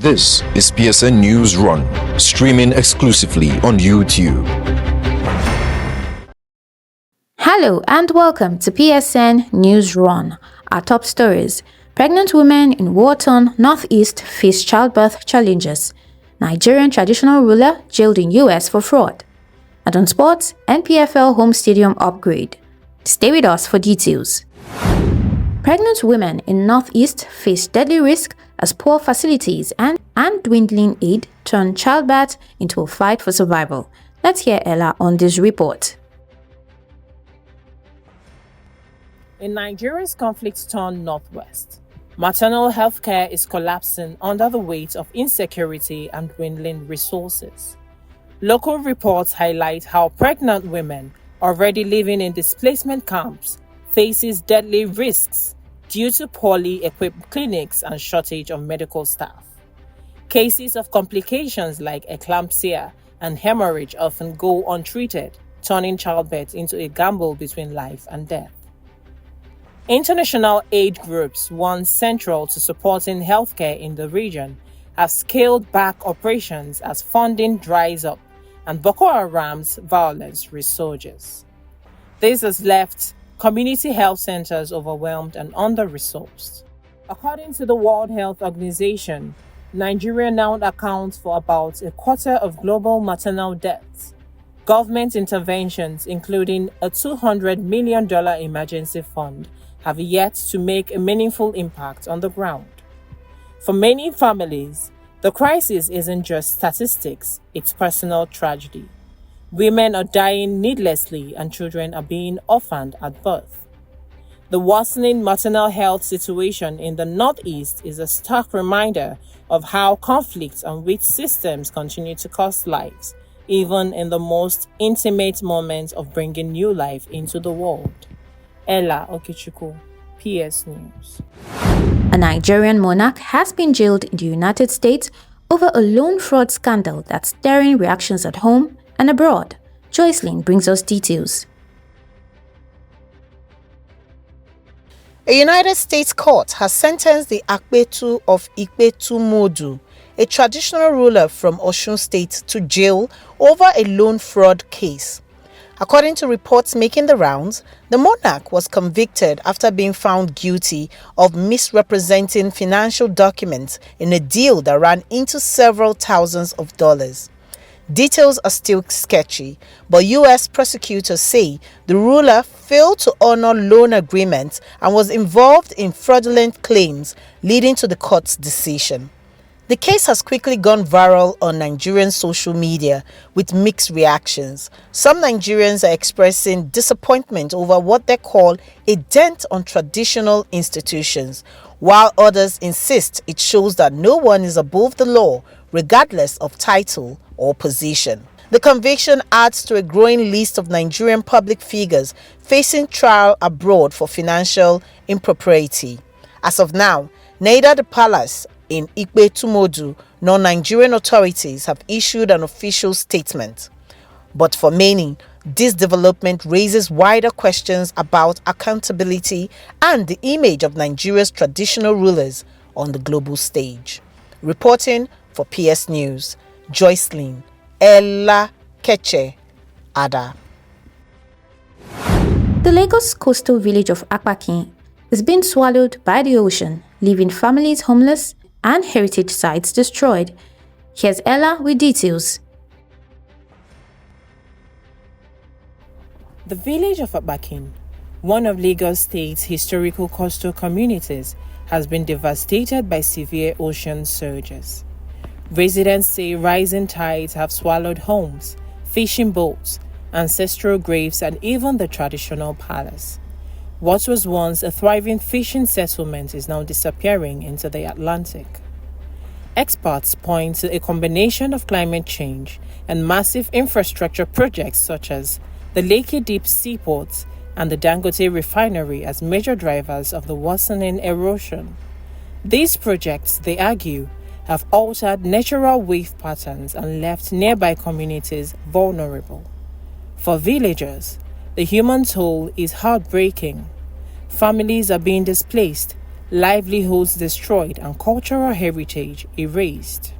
This is PSN Newsrun, streaming exclusively on YouTube. Hello and welcome to PSN Newsrun. Our top stories: pregnant women in war-torn Northeast face childbirth challenges. Nigerian traditional ruler jailed in US for fraud. And on sports, NPFL Home stadium upgrade. Stay with us for details. Pregnant women in Northeast face deadly risk as poor facilities and dwindling aid turn childbirth into a fight for survival. Let's hear Ella on this report. In Nigeria's conflict-torn Northwest, maternal health care is collapsing under the weight of insecurity and dwindling resources. Local reports highlight how pregnant women already living in displacement camps faces deadly risks due to poorly equipped clinics and shortage of medical staff. Cases of complications like eclampsia and hemorrhage often go untreated, turning childbirth into a gamble between life and death. International aid groups, once central to supporting healthcare in the region, have scaled back operations as funding dries up and Boko Haram's violence resurges. This has left community health centers overwhelmed and under-resourced. According to the World Health Organization, Nigeria now accounts for about a quarter of global maternal deaths. Government interventions, including a $200 million emergency fund, have yet to make a meaningful impact on the ground. For many families, the crisis isn't just statistics, it's personal tragedy. Women are dying needlessly and children are being orphaned at birth. The worsening maternal health situation in the Northeast is a stark reminder of how conflicts and weak systems continue to cost lives, even in the most intimate moments of bringing new life into the world. Ella Okichukwu, PS News. A Nigerian monarch has been jailed in the United States over a loan fraud scandal that's stirring reactions at home and abroad. Joycelyn brings us details. A United States court has sentenced the Akpetu of Ikpetu-Modu, a traditional ruler from Osun State, to jail over a loan fraud case. According to reports making the rounds, the monarch was convicted after being found guilty of misrepresenting financial documents in a deal that ran into several thousands of dollars. Details are still sketchy, but U.S. prosecutors say the ruler failed to honor loan agreements and was involved in fraudulent claims, leading to the court's decision. The case has quickly gone viral on Nigerian social media with mixed reactions. Some Nigerians are expressing disappointment over what they call a dent on traditional institutions, while others insist it shows that no one is above the law, regardless of title or position. The conviction adds to a growing list of Nigerian public figures facing trial abroad for financial impropriety. As of now, neither the palace in Ikpetu-Modu nor Nigerian authorities have issued an official statement. But for many, this development raises wider questions about accountability and the image of Nigeria's traditional rulers on the global stage. Reporting for PS News, Joycelyn Ella Keche Ada. The Lagos coastal village of Akpakin is being swallowed by the ocean, leaving families homeless and heritage sites destroyed. Here's Ella with details. The village of Akpakin, one of Lagos State's historical coastal communities, has been devastated by severe ocean surges. Residents say rising tides have swallowed homes, fishing boats, ancestral graves, and even the traditional palace. What was once a thriving fishing settlement is now disappearing into the Atlantic. Experts point to a combination of climate change and massive infrastructure projects such as the Lekki Deep Seaport and the Dangote Refinery as major drivers of the worsening erosion. These projects, they argue, have altered natural wave patterns and left nearby communities vulnerable. For villagers, the human toll is heartbreaking. Families are being displaced, livelihoods destroyed and cultural heritage erased.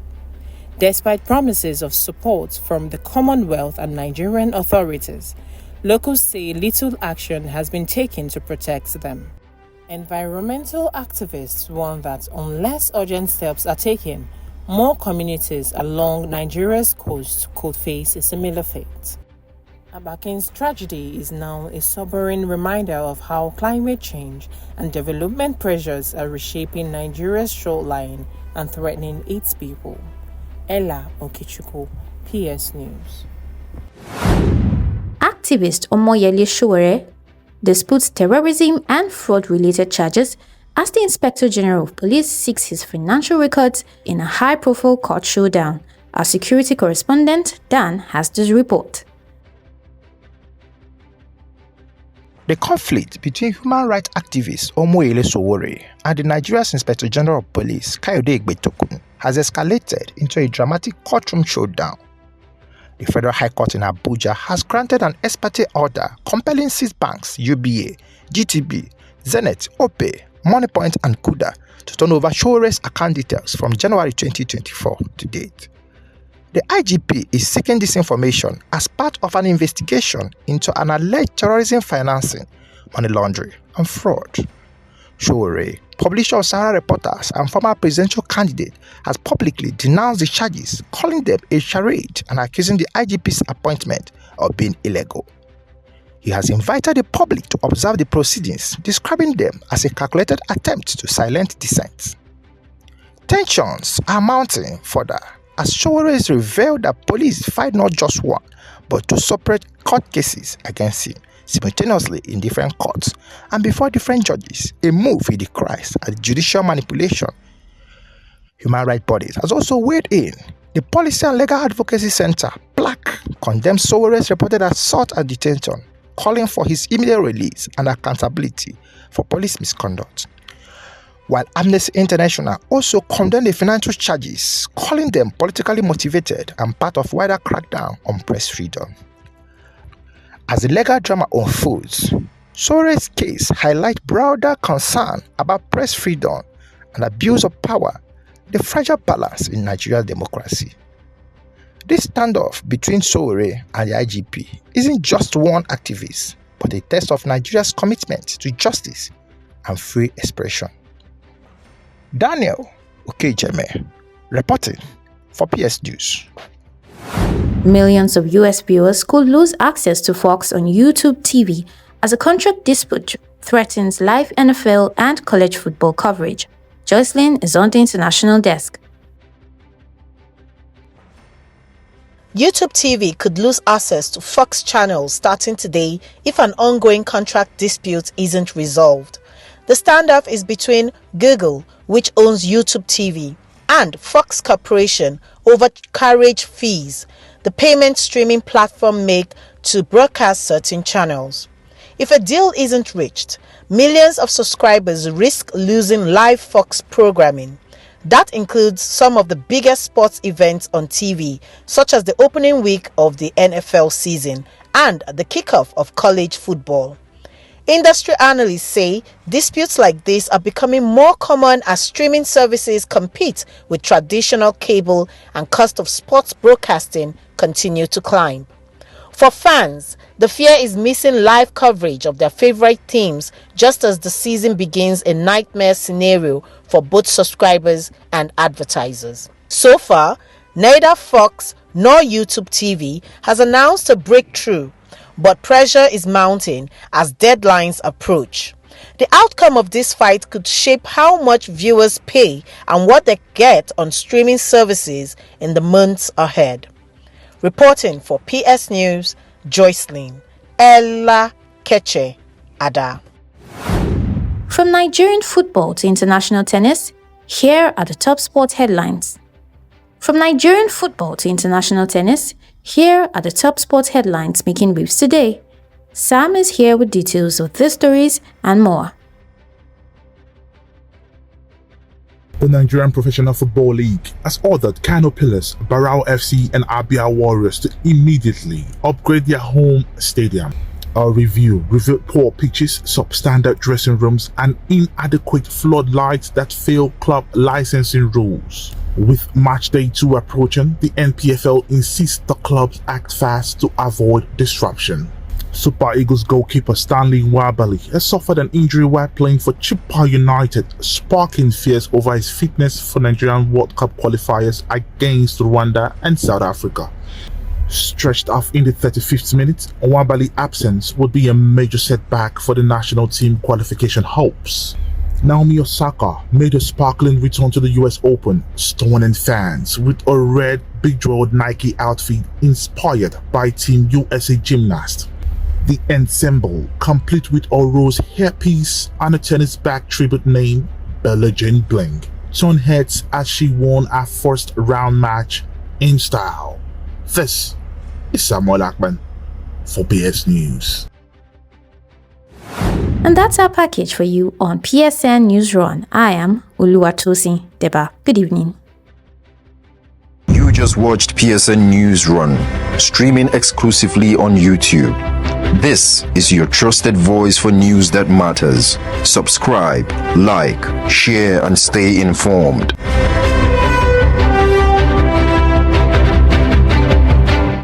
Despite promises of support from the Commonwealth and Nigerian authorities, locals say little action has been taken to protect them. Environmental activists warn that unless urgent steps are taken, more communities along Nigeria's coast could face a similar fate. Abakin's tragedy is now a sobering reminder of how climate change and development pressures are reshaping Nigeria's shoreline and threatening its people. Ella Okichuku, PS News. Activist Omoyele Sowore disputes terrorism and fraud-related charges as the Inspector General of Police seeks his financial records in a high-profile court showdown. Our security correspondent, Dan, has this report. The conflict between human rights activist Omoyele Sowore and the Nigeria's Inspector General of Police, Kayode Egbetokun, has escalated into a dramatic courtroom showdown. The Federal High Court in Abuja has granted an ex parte order compelling 6 banks, UBA, GTB, Zenith, Opay, Moneypoint and Kuda to turn over Sowore's account details from January 2024 to date. The IGP is seeking this information as part of an investigation into an alleged terrorism financing, money laundering and fraud. Sowore, publisher of Sahara Reporters and former presidential candidate, has publicly denounced the charges, calling them a charade and accusing the IGP's appointment of being illegal. He has invited the public to observe the proceedings, describing them as a calculated attempt to silence dissent. Tensions are mounting further as Sowore has revealed that police filed not just one, but 2 separate court cases against him, simultaneously in different courts and before different judges, a move he decries as judicial manipulation. Human rights bodies has also weighed in. The Policy and Legal Advocacy Center, PLAC, condemns Sowore's reported assault and detention, calling for his immediate release and accountability for police misconduct. While Amnesty International also condemned the financial charges, calling them politically motivated and part of wider crackdown on press freedom. As the legal drama unfolds, Sowore's case highlights broader concern about press freedom and abuse of power, the fragile balance in Nigeria's democracy. This standoff between Sowore and the IGP isn't just one activist, but a test of Nigeria's commitment to justice and free expression. Daniel Okejeme, reporting for PS News. Millions of US viewers could lose access to Fox on YouTube TV as a contract dispute threatens live NFL and college football coverage. Jocelyn is on the international desk. YouTube TV could lose access to Fox channels starting today if an ongoing contract dispute isn't resolved. The standoff is between Google, which owns YouTube TV, and Fox Corporation over carriage fees the payment streaming platform make to broadcast certain channels. If a deal isn't reached, millions of subscribers risk losing live Fox programming. That includes some of the biggest sports events on TV, such as the opening week of the NFL season and the kickoff of college football. Industry analysts say disputes like this are becoming more common as streaming services compete with traditional cable and cost of sports broadcasting continue to climb. For fans, the fear is missing live coverage of their favorite teams just as the season begins, a nightmare scenario for both subscribers and advertisers. So far, neither Fox nor YouTube TV has announced a breakthrough, but pressure is mounting as deadlines approach. The outcome of this fight could shape how much viewers pay and what they get on streaming services in the months ahead. Reporting for PS News, Jocelyn Ella Keche Ada. From Nigerian football to international tennis, here are the top sports headlines. From Nigerian football to international tennis, here are the top sports headlines making waves today. Sam is here with details of these stories and more. The Nigerian Professional Football League has ordered Kano Pillars, Barao FC and Abia Warriors to immediately upgrade their home stadium. A review revealed poor pitches, substandard dressing rooms, and inadequate floodlights that fail club licensing rules. With match day 2 approaching, the NPFL insists the clubs act fast to avoid disruption. Super Eagles goalkeeper Stanley Nwabali has suffered an injury while playing for Chippa United, sparking fears over his fitness for Nigerian World Cup qualifiers against Rwanda and South Africa. Stretched off in the 35th minute, Nwabali's absence would be a major setback for the national team qualification hopes. Naomi Osaka made a sparkling return to the US Open, stunning fans with a red bejeweled Nike outfit inspired by Team USA gymnast. The ensemble, complete with a rose hairpiece and a tennis bag tribute named Bella Jane Bling, turned heads as she won her first round match in style. This is Samuel Akman for PS News. And that's our package for you on PSN Newsrun. I am Oluwatosin Deba. Good evening. You just watched PSN Newsrun, streaming exclusively on YouTube. This is your trusted voice for news that matters. Subscribe, like, share, and stay informed.